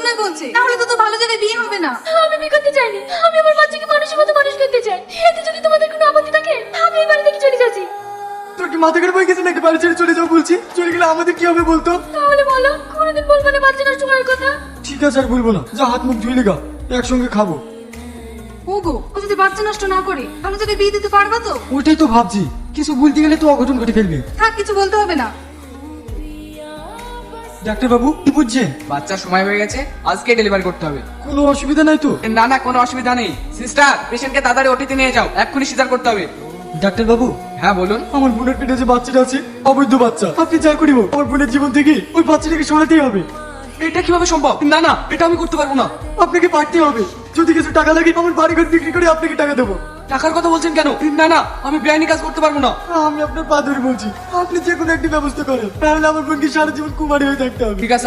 জন্যই বলছে, তাহলে তো ভালো জায়গায় বিয়ে হবে না। আমি বিয়ে করতে চাইনি, আমি আমার বাচ্চাকে মানুষের মতো মানুষ করতে চাই। এতে যদি তোমাদের কোনো আপত্তি থাকে আমি এই বাড়ি থেকে চলে যাচ্ছি। তোর কি মাথা খারাপ হয়ে গেছে নাকি? বাড়ি ছেড়ে চলে যাও বলছি। চলে গেলে আমাদের কি হবে বলতো? তাহলে বলো, কোনোদিন বলবো না বাচ্চা নষ্ট করার কথা। ঠিক আছে, আর বলবো না। যা, হাত মুখ ধুয়ে লেগা, একসঙ্গে খাবো। ওগো, ও যদি বাচ্চা নষ্ট না করে ভালো জায়গায় বিয়ে দিতে পারবা তো? ওইটাই তো ভাবছি, কিছু বলতে গেলে তো অঘটন ঘটে ফেলবে। থাক, কিছু বলতে হবে না। ডাক্তার বাবু কি বুঝছেন? বাচ্চার সময় হয়ে গেছে, আজকে ডেলিভারি করতে হবে। কোনো অসুবিধা নাই তো? না না, কোনো অসুবিধা নেই। সিস্টার, পেশেন্টকে তাড়াতাড়ি ওটিতে নিয়ে যাও, এক্ষুনি সিজার করতে হবে। ডাক্তার বাবু, হ্যাঁ বলুন। আমার বোনের পেটে যে বাচ্চাটা আছে অবৈধ বাচ্চা। আপনি যা করিব আমার বোনের জীবন থেকে ওই বাচ্চাটাকে সরাতেই হবে। এটা কিভাবে সম্ভব? না না, এটা আমি করতে পারবো না। আপনাকে পারতে হবে। যদি কিছু টাকা লাগে আমার বাড়ি ঘর বিক্রি করে আপনাকে টাকা দেবো। টাকার কথা বলছেন কেন? না না, আমি বেআইনি কাজ করতে পারবো না। আমি আপনার পা ধরে বলছি, আপনি যে কোনো একটি ব্যবস্থা করেন, তাহলে আমার বোনকে সারা জীবন কুমারী হয়ে থাকতে হবে। ঠিক আছে।